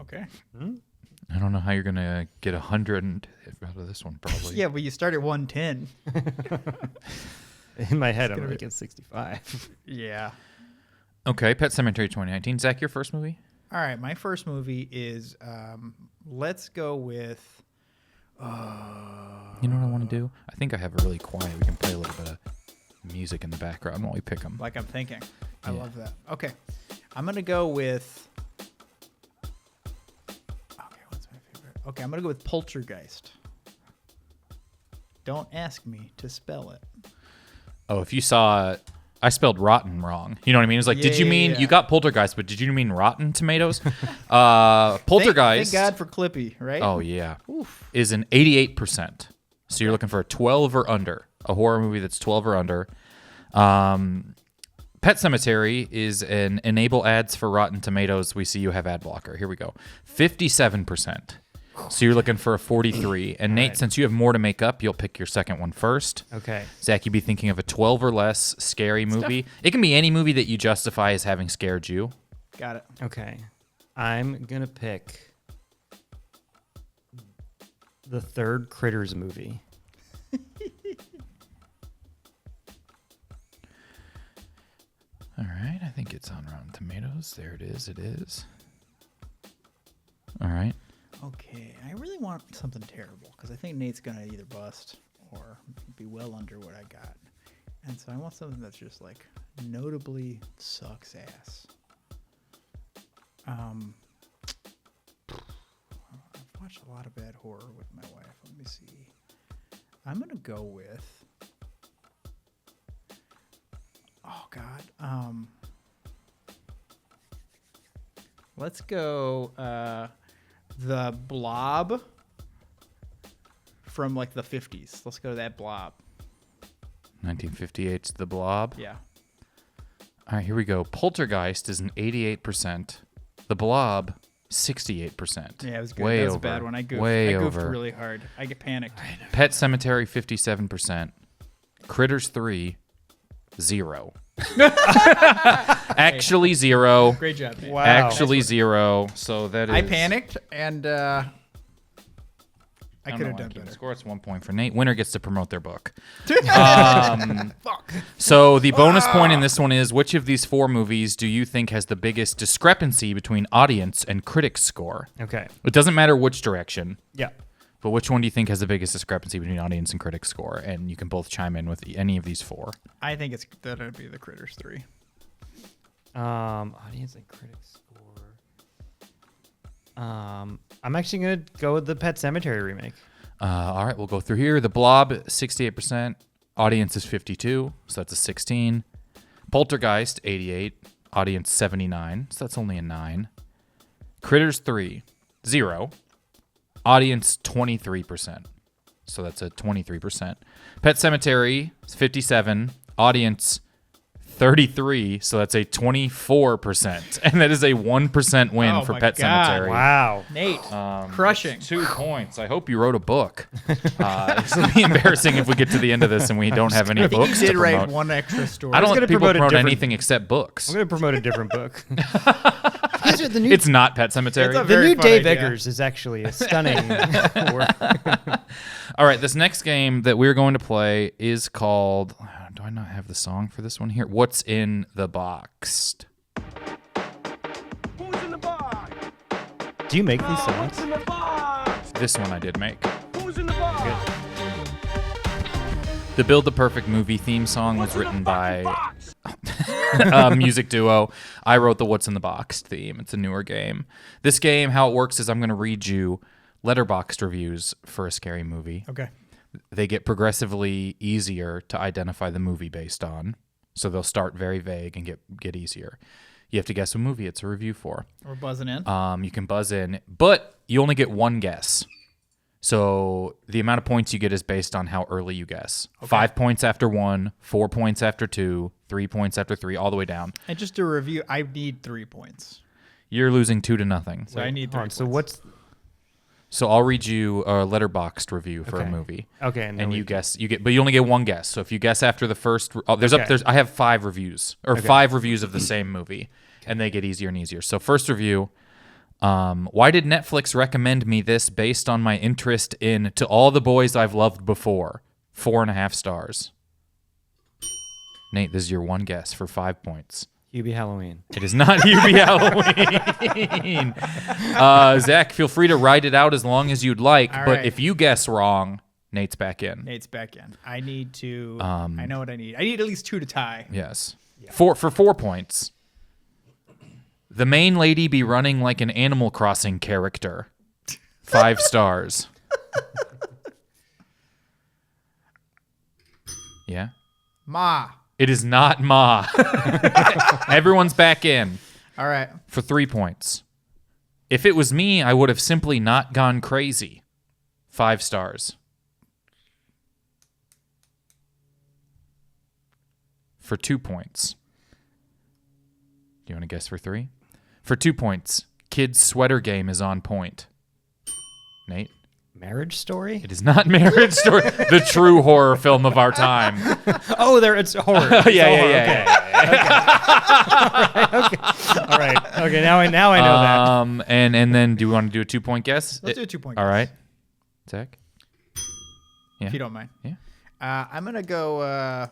Okay. I don't know how you're going to get 100 out of this one, probably. Yeah, but you start at 110. In my head, I'm like at 65. Yeah. Okay, Pet Sematary 2019. Zach, your first movie? All right. My first movie is let's go with. You know what I want to do? I think I have it really quiet. We can play a little bit of music in the background while we pick them. Like I'm thinking. I Yeah. love that. Okay. I'm going to go with. Okay, what's my favorite? Okay, I'm going to go with Poltergeist. Don't ask me to spell it. Oh, if you saw, I spelled rotten wrong. You know what I mean? It's like, did you mean, Yeah. you got Poltergeist, but did you mean Rotten Tomatoes? Poltergeist. Thank God for Clippy, right? Oh, yeah. Oof. Is an 88%. So you're looking for a 12 or under, a horror movie that's 12 or under. Pet Sematary is an enable ads for Rotten Tomatoes. We see you have ad blocker. Here we go. 57%. So you're looking for a 43. And Nate, right. since you have more to make up, you'll pick your second one first. Okay. Zach, you'd be thinking of a 12 or less scary movie. It can be any movie that you justify as having scared you. Got it. Okay. I'm going to pick the third Critters movie. right. I think it's on Rotten Tomatoes. There it is. It is. All right. Okay, I really want something terrible because I think Nate's gonna either bust or be well under what I got, and so I want something that's just like notably sucks ass. I've watched a lot of bad horror with my wife. Let me see. I'm gonna go with. Oh God. Let's go. The Blob from like the 50s. Let's go to that Blob. 1958's The Blob. Yeah. All right, here we go. Poltergeist is an 88%. The Blob, 68%. Yeah, it was good. Way That was over. a bad one. I goofed. Way I goofed over. really hard. I get panicked. Pet Sematary, 57%. Critters 3, 0. Actually 0. Great job, Nate. Wow. Actually 0. So that is. I panicked and I don't could know have why I done keep better. Score, it's 1 point for Nate. Winner gets to promote their book. Fuck. So the bonus point in this one is, which of these 4 movies do you think has the biggest discrepancy between audience and critic score? Okay. It doesn't matter which direction, Yeah. but which one do you think has the biggest discrepancy between audience and critic score? And you can both chime in with any of these 4. I think it's that'd be the Critters 3. Audience and critic score. I'm actually gonna go with the Pet Sematary remake. All right, we'll go through here. The Blob, 68%. Audience is 52, so that's a 16. Poltergeist, 88. Audience, 79, so that's only a 9. Critters 3, 0. Audience, 23%, so that's a 23%. Pet Sematary, 57. Audience, 33, so that's a 24%. And that is a 1% win Oh for my Pet God. Sematary. Wow. Nate, crushing. 2 points. I hope you wrote a book. This will be embarrassing if we get to the end of this and we don't have any I think books you to did write promote. one extra story. I don't gonna let people promote a promote different- anything except books. I'm gonna promote a different book. These are the new. It's not Pet Cemetery. It's a the very new fun Dave idea. Eggers is actually a stunning work. All right, this next game that we're going to play is called. Do I not have the song for this one here? What's in the box? Who's in the box? Do you make these What's songs? in the box? This one I did make. Who's in the box? The Build the Perfect Movie theme song was written by Box. a music duo. I wrote the What's in the Box theme. It's a newer game. This game, how it works is I'm going to read you letterboxed reviews for a scary movie. Okay. They get progressively easier to identify the movie based on. So they'll start very vague and get easier. You have to guess what movie it's a review for. We're buzzing in. You can buzz in, but you only get one guess. So the amount of points you get is based on how early you guess. 5 points after 1, 4 points after 2, 3 points after 3, all the way down. And just to review, I need 3 points. You're losing 2-0. So I need 3 Hold on, points. so what's So I'll read you a letterboxed review for a Okay. movie. okay? And, then And we- you guess, but you only get one guess. So if you guess after the first, Okay. I have 5 reviews or 5 reviews of the same movie, and they get easier and easier. So first review, why did Netflix recommend me this based on my interest in To All the Boys I've Loved Before? 4.5 stars. Nate, this is your one guess for 5 points. Hubie Halloween. It is not Hubie Halloween. Zach, feel free to write it out as long as you'd like, All but right. if you guess wrong, Nate's back in. Nate's back in. I need to. I know what I need. I need at least 2 to tie. Yes. For 4 points. The main lady be running like an Animal Crossing character. 5 stars. Yeah. Ma. It is not Ma. Everyone's back in All right. for 3 points. If it was me, I would have simply not gone crazy. 5 stars. For 2 points. Do you want to guess for 3? For 2 points, Kid's Sweater Game is on point. Nate? Marriage Story? It is not Marriage Story, the true horror film of our time. Oh, there it's horror. It's Yeah. All right. Okay. Now I know that. And then do we want to do a 2-point guess? Let's do a 2-point. All guess, right. Zach? If you don't mind. Yeah. I'm gonna go.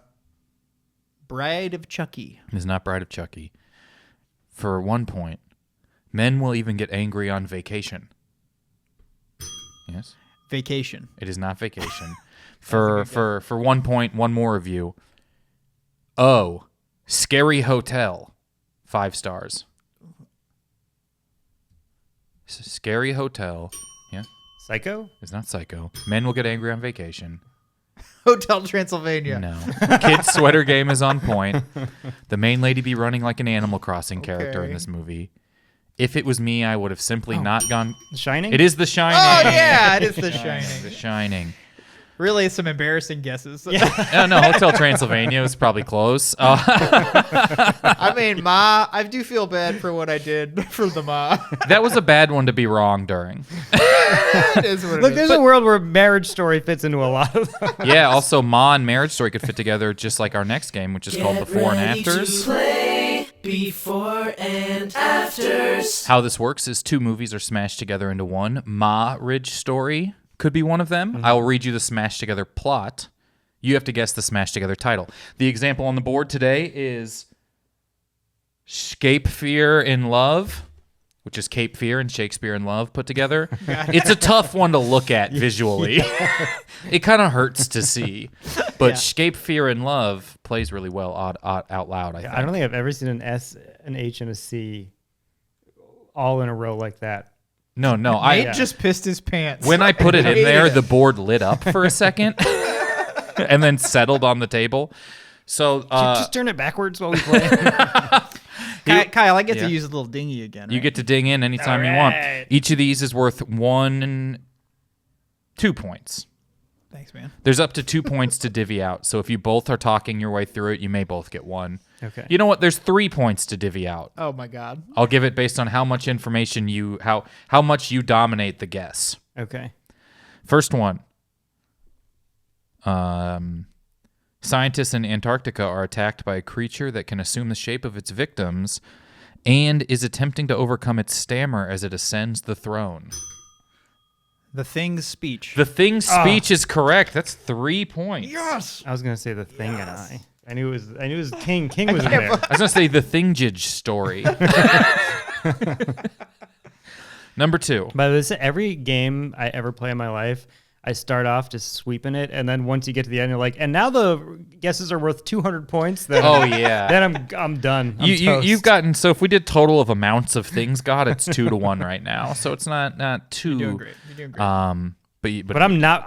Bride of Chucky. It is not Bride of Chucky. For 1 point, men will even get angry on vacation. Yes? Vacation. It is not Vacation. For 1 point, one more of you. Oh, Scary Hotel. 5 stars. Scary Hotel. Yeah, Psycho? it's not Psycho. Men will get angry on vacation. Hotel Transylvania. No. Kids Sweater Game is on point. The main lady be running like an Animal Crossing character in Okay. this movie. If it was me, I would have simply not gone. The Shining? It is The Shining. Oh, yeah, it is The Shining. The Shining. Really, some embarrassing guesses. Oh, no, Hotel Transylvania is probably close. I mean, Ma, I do feel bad for what I did for the Ma. That was a bad one to be wrong during. It is what Look, it is. there's a world where Marriage Story fits into a lot of them. Yeah, also Ma and Marriage Story could fit together just like our next game, which is called Before and Afters. Before and afters. How this works is 2 movies are smashed together into one. Marriage Story could be one of them. I will read you the smashed together plot. You have to guess the smashed together title. The example on the board today is Cape Fear in Love, which is Cape Fear and Shakespeare in Love put together. It's a tough one to look at visually. It kind of hurts to see. But Cape Fear in Love plays really well out loud, I think. I don't think I've ever seen an S, an H, and a C all in a row like that. No, Nate just pissed his pants. When I put it in there, Hated the it. board lit up for a second and then settled on the table. So Just turn it backwards while we play. Kyle, I get Yeah. to use a little dinghy again. you right? get to ding in anytime you Alright. want. Each of these is worth 2 points. Thanks, man. There's up to 2 points to divvy out. So if you both are talking your way through it, you may both get 1. Okay. You know what? There's 3 points to divvy out. Oh my God. I'll give it based on how much information how much you dominate the guess. Okay. First one. Scientists in Antarctica are attacked by a creature that can assume the shape of its victims and is attempting to overcome its stammer as it ascends the throne. The Thing's speech. The Thing's speech is correct. That's 3 points. Yes. I was gonna say The Thing and I knew it was King. King was in there. I was going to say the Thingjage story. Number 2. But this every game I ever play in my life, I start off just sweeping it, and then once you get to the end, you're like, and now the guesses are worth 200 points. Then, Oh, yeah. then I'm done. I'm You've toast. gotten, so if we did total of amounts of things got, it's 2-1 right now. So it's not too. You're doing great. You're doing great. But I'm not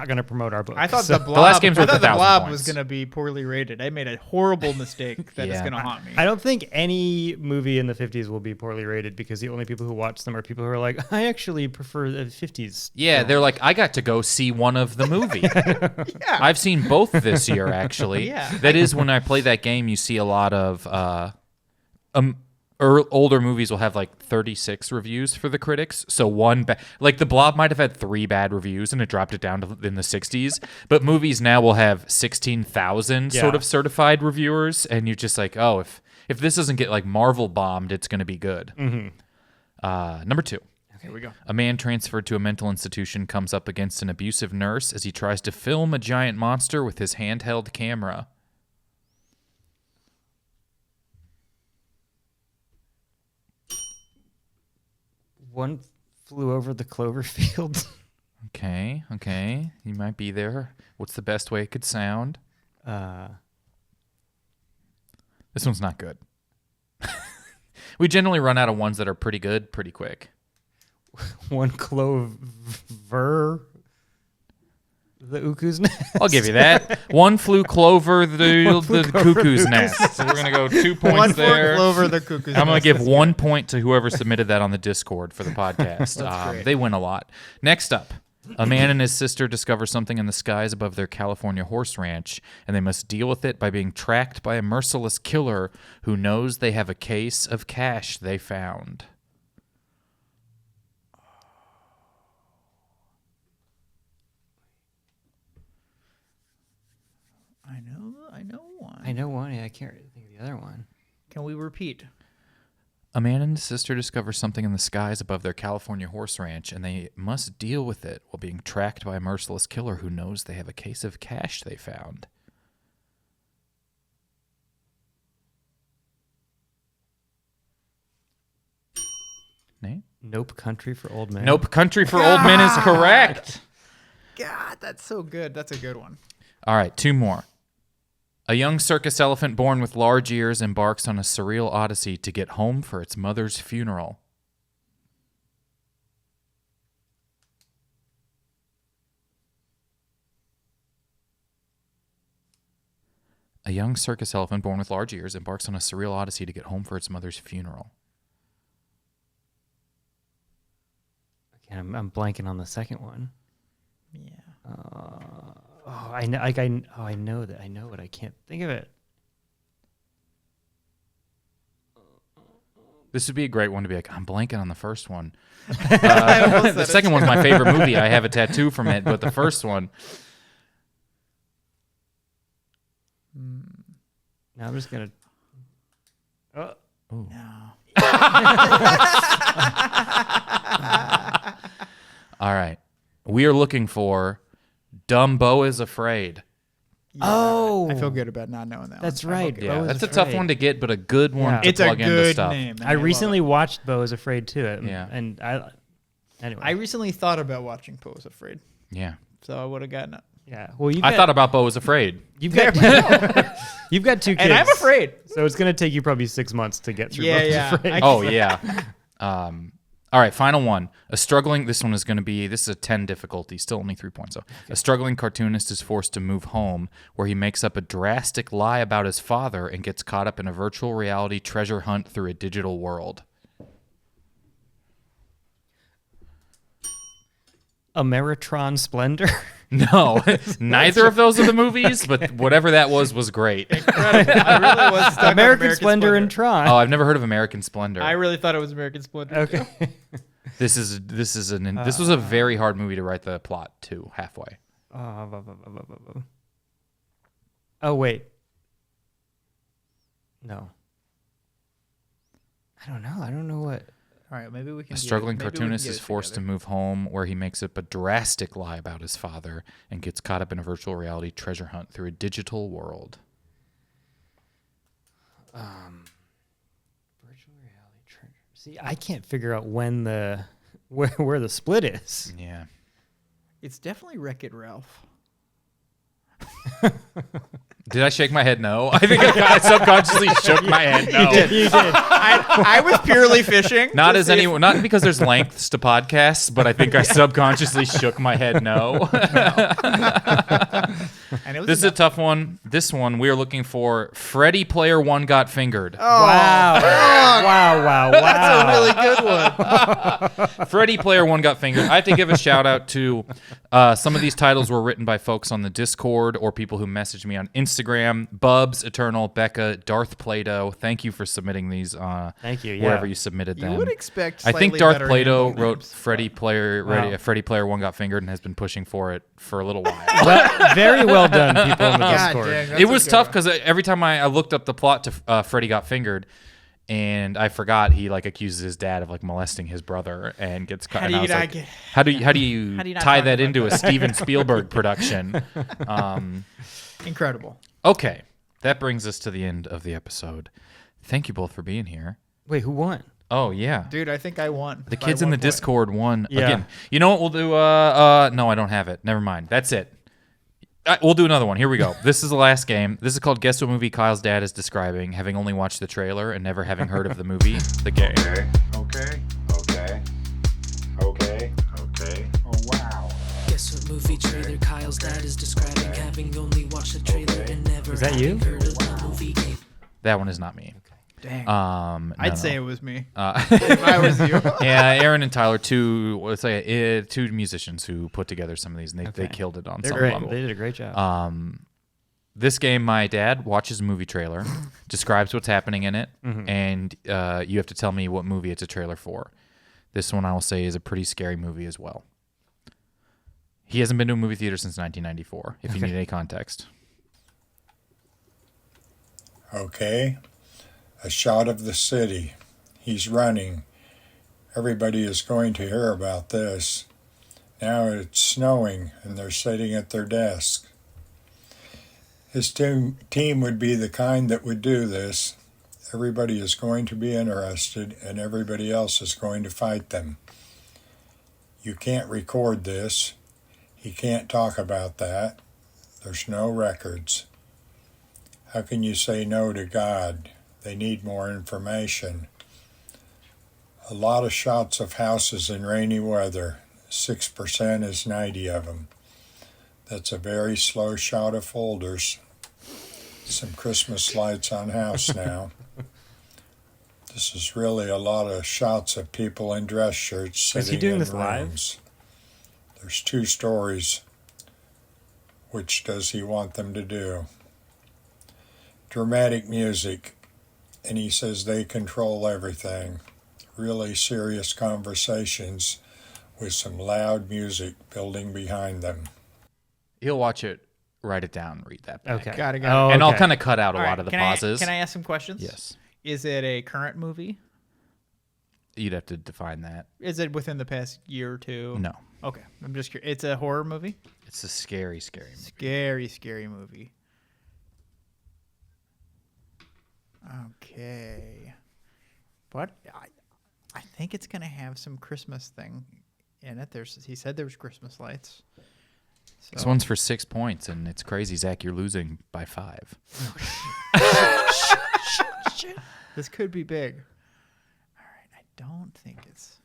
gonna promote our book. I thought so- the blob. last game's I worth thought the 1,000 blob points. was gonna be poorly rated. I made a horrible mistake that is Yeah. gonna haunt me. I don't think any movie in the 50s will be poorly rated because the only people who watch them are people who are like, I actually prefer the 50s. Yeah, they're like, I got to go see one of the movie. I've seen both this year, actually. Yeah. That is when I play that game, you see a lot of older movies will have like 36 reviews for the critics. So like The Blob might have had 3 bad reviews and it dropped it down to in the 60s. But movies now will have 16,000 sort Yeah. of certified reviewers. And you're just like, oh, if this doesn't get like Marvel bombed, it's going to be good. Number 2. Here we go. A man transferred to a mental institution comes up against an abusive nurse as he tries to film a giant monster with his handheld camera. One Flew Over the Cloverfield. Okay. You might be there. What's the best way it could sound? This one's not good. We generally run out of ones that are pretty good pretty quick. One Clover. The Uku's Nest. I'll give you that. One flew clover the cuckoo's nest. So we're going to go 2 points One there. Clover the Cuckoo's I'm going Nest. to give 1 point to whoever submitted that on the Discord for the podcast. great. They win a lot. Next up, a man and his sister discover something in the skies above their California horse ranch, and they must deal with it by being tracked by a merciless killer who knows they have a case of cash they found. I know one. I know one. I can't think of the other one. Can we repeat? A man and his sister discover something in the skies above their California horse ranch, and they must deal with it while being tracked by a merciless killer who knows they have a case of cash they found. Nope, Country for Old Men. Nope, Country for Old Men is correct. God, that's so good. That's a good one. All right, 2 more. A young circus elephant born with large ears embarks on a surreal odyssey to get home for its mother's funeral. A young circus elephant born with large ears embarks on a surreal odyssey to get home for its mother's funeral. Okay, I'm blanking on the second one. Yeah. I know. I know that. I know it. I can't think of it. This would be a great one to be like, I'm blanking on the first one. I almost said The it. second one's my favorite movie. I have a tattoo from it, but the first one, Now I'm just gonna. Oh, No. all right. We are looking for Dumbo is Afraid. Oh. I feel good about not knowing that. That's one. right. Okay. Yeah, Bo is that's a tough Afraid. one to get, but a good one Yeah. to It's a plug into good stuff. name. and I love recently it. watched Bo is Afraid too. Yeah. And I. Anyway. I recently thought about watching Poe is Afraid, Yeah. so I would have gotten it. yeah. Well, I thought about Bo is Afraid. you've got you've got 2 kids, And I'm afraid. so it's gonna take you probably 6 months to get through. Yeah, Bo is yeah. Afraid. Oh, yeah. All right, final one. This one is going to be, this is a 10 difficulty, still only 3 points. So, a struggling cartoonist is forced to move home, where he makes up a drastic lie about his father and gets caught up in a virtual reality treasure hunt through a digital world. Ameritron Splendor. No, neither of those are the movies, but whatever that was great. Incredible. I really was stuck on American Splendor and Tron. Oh, I've never heard of American Splendor. I really thought it was American Splendor. Okay. This was a very hard movie to write the plot to halfway. Oh wait. No. I don't know. I don't know what. All right, maybe we can. A struggling cartoonist is forced to move. move home, where he makes up a drastic lie about his father and gets caught up in a virtual reality treasure hunt through a digital world. Virtual reality treasure. See, I can't figure out when where the split is. Yeah. It's definitely Wreck-It Ralph. Did I shake my head no? I think I subconsciously shook my head no. You did. I was purely fishing. Not to as see if- anyone, not because there's lengths to podcasts, but I think I subconsciously shook my head no. And it was This is a tough one. This one we are looking for. Freddy Player One Got Fingered. Wow. Wow. That's a really good one. Freddy Player One Got Fingered. I have to give a shout out to some of these titles were written by folks on the Discord or people who messaged me on Instagram. Bubs, Eternal, Becca, Darth Plato. Thank you for submitting these. Thank you. Yeah. Wherever you submitted them. You would expect. I think slightly Darth better Plato handle wrote names. Freddy Player Wow. Freddy Player One Got Fingered and has been pushing for it for a little while. Well, very well done, people in the God Discord. dang, that's It a was good tough one. because every time I looked up the plot to Freddy Got Fingered, and I forgot he like accuses his dad of like molesting his brother and gets caught. How and do I you was not like, get- how do you How do you not tie talk that about into a that? Steven Spielberg production? Incredible. Okay, that brings us to the end of the episode. Thank you both for being here. Wait, who won? Oh yeah. Dude, I think I won. The by kids in 1 the point. Discord won Yeah. again. You know what we'll do? No, I don't have it. Never mind. That's it. We'll do another one. Here we go. This is the last game. This is called Guess What Movie Kyle's Dad is Describing, having only watched the trailer and never having heard of the movie. The game. Okay. Oh, wow. Guess what movie trailer Kyle's dad is describing, having only watched the trailer and never Is that you? having heard of the movie game. That one is not me. Dang. I'd say it was me. Uh, If I was you. yeah, Aaron and Tyler, two musicians who put together some of these, and they killed it on They're some great. level. They did a great job. This game, my dad watches a movie trailer, describes what's happening in it, and you have to tell me what movie it's a trailer for. This one, I will say, is a pretty scary movie as well. He hasn't been to a movie theater since 1994, if you need any context. Okay. A shot of the city. He's running. Everybody is going to hear about this. Now it's snowing and they're sitting at their desk. His team would be the kind that would do this. Everybody is going to be interested, and everybody else is going to fight them. You can't record this. He can't talk about that. There's no records. How can you say no to God? They need more information. A lot of shots of houses in rainy weather. 6% is 90 of them. That's a very slow shot of folders. Some Christmas lights on house now. This is really a lot of shots of people in dress shirts sitting Is he doing in this live? rooms. There's 2 stories. Which does he want them to do? Dramatic music, and he says they control everything. Really serious conversations with some loud music building behind them. He'll watch it, write it down, read that back. Okay. Got it. Oh, And I'll okay. kind of cut out a All lot right, of the can pauses. Can I ask some questions? Yes. Is it a current movie? You'd have to define that. Is it within the past year or two? No. Okay, I'm just curious. It's a horror movie? It's a scary, scary movie. Scary, scary movie. Okay. But I think it's going to have some Christmas thing in it. He said there was Christmas lights. So. This one's for 6 points, and it's crazy, Zach. You're losing by 5. Shit. This could be big. All right, I don't think it's...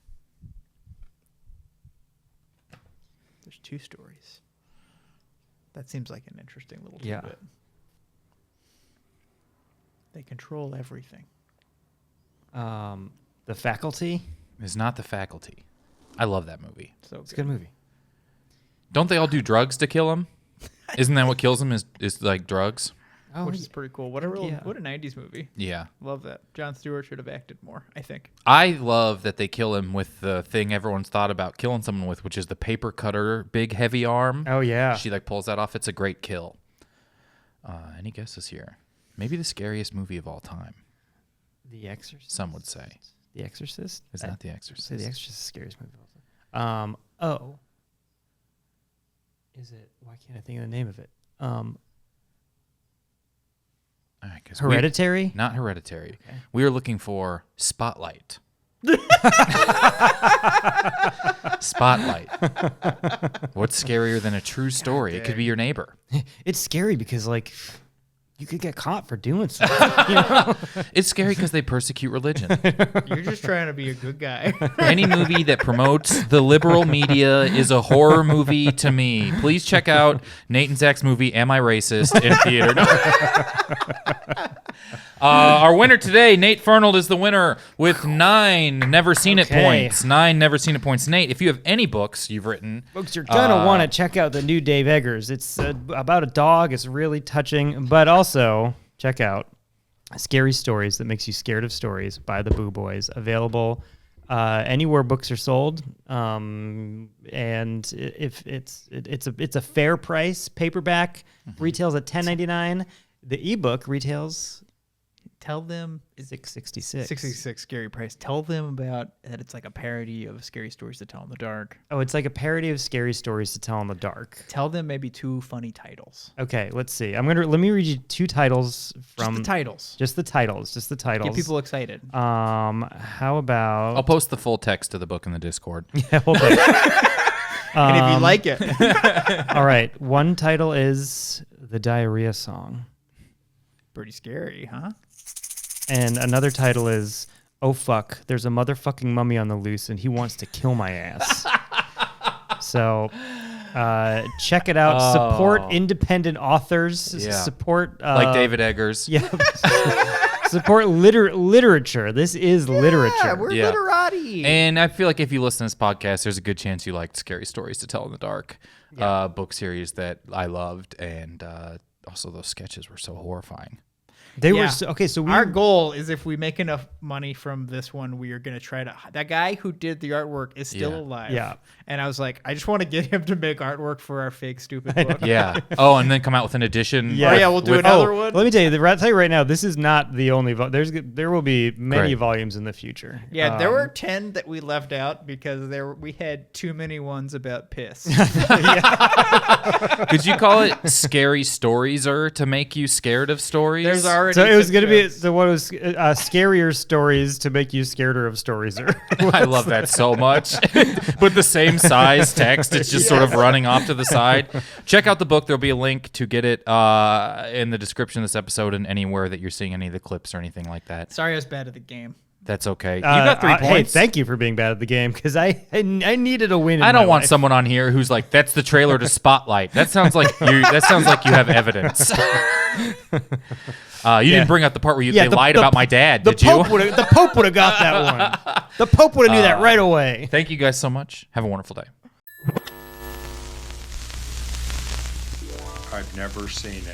There's 2 stories. That seems like an interesting little Yeah. tidbit. They control everything. The Faculty. It's not The Faculty. I love that movie. So It's a good movie. Don't they all do drugs to kill him? Isn't that what kills him? Is like drugs? Oh, which is pretty cool. What a yeah. what a 90s movie. Yeah. Love that. Jon Stewart should have acted more, I think. I love that they kill him with the thing everyone's thought about killing someone with, which is the paper cutter, big heavy arm. Oh yeah. She like pulls that off. It's a great kill. Any guesses here? Maybe the scariest movie of all time. The Exorcist. Some would say. The Exorcist. It's not The Exorcist. Say The Exorcist is the scariest movie of all time. Oh. Is it? Why can't I think of the name of it? All right, 'cause Hereditary. Not Hereditary. Okay. We are looking for Spotlight. Spotlight. What's scarier than a true story? It could be your neighbor. It's scary because like you could get caught for doing something. It's scary because they persecute religion. You're just trying to be a good guy. Any movie that promotes the liberal media is a horror movie to me. Please check out Nate and Zach's movie, Am I Racist? In theater. Our winner today, Nate Fernald, is the winner with 9 never seen it Okay. points. 9 never seen it points. Nate, if you have any books you've written, Folks, you're gonna want to check out the new Dave Eggers. It's about a dog. It's really touching, but also check out Scary Stories That Makes You Scared of Stories by the Boo Boys. Available anywhere books are sold, and if it's a fair price. Paperback retails at $10.99. The ebook retails Tell them $6.66. 66 scary price. Tell them about that. It's like a parody of Scary Stories to Tell in the Dark. Oh, it's like a parody of Scary Stories to Tell in the Dark. Tell them maybe 2 funny titles. Okay, let's see. Let me read you 2 titles from Just the titles. Just the titles. Just the titles. Get people excited. How about? I'll post the full text of the book in the Discord. Yeah, hold on. And if you like it, All right. One title is The Diarrhea Song, pretty scary, huh? and another title is Oh Fuck, There's a Motherfucking Mummy on the Loose, and he wants to kill my ass. So. Check it out. Support independent authors. Yeah. Support Like David Eggers. Yeah. Support literature. This is literature. Yeah, we're Yeah. literati. And I feel like if you listen to this podcast, there's a good chance you liked Scary Stories to Tell in the Dark, book series that I loved, and also those sketches were so horrifying. They Yeah. were okay. So Our goal is if we make enough money from this one, we are going to try to... That guy who did the artwork is still Yeah. alive. Yeah. And I was like, I just want to get him to make artwork for our fake stupid book. Yeah. Oh, and then come out with an edition. Yeah. Oh, yeah, we'll do with- another one. Let me tell you right now, this is not the only. There will be many Great. volumes in the future. Yeah, there were 10 that we left out because we had too many ones about piss. Could you call it Scary Stories to make you scared of stories? There's already already. So it was took going to be jokes. the one was scarier stories to make you scareder of storizer. I love that so much. But the same size text, it's just sort of running off to the side. Check out the book. There'll be a link to get it in the description of this episode and anywhere that you're seeing any of the clips or anything like that. Sorry, I was bad at the game. That's okay. You got 3 Hey, points. thank you for being bad at the game because I needed a win. In I don't my want life. someone on here who's like, "That's the trailer to Spotlight." That sounds like you. That sounds like you have evidence. You didn't bring up the part where they lied about my dad, did you? The Pope would have got that one. The Pope would have knew that right away. Thank you guys so much. Have a wonderful day. I've never seen it.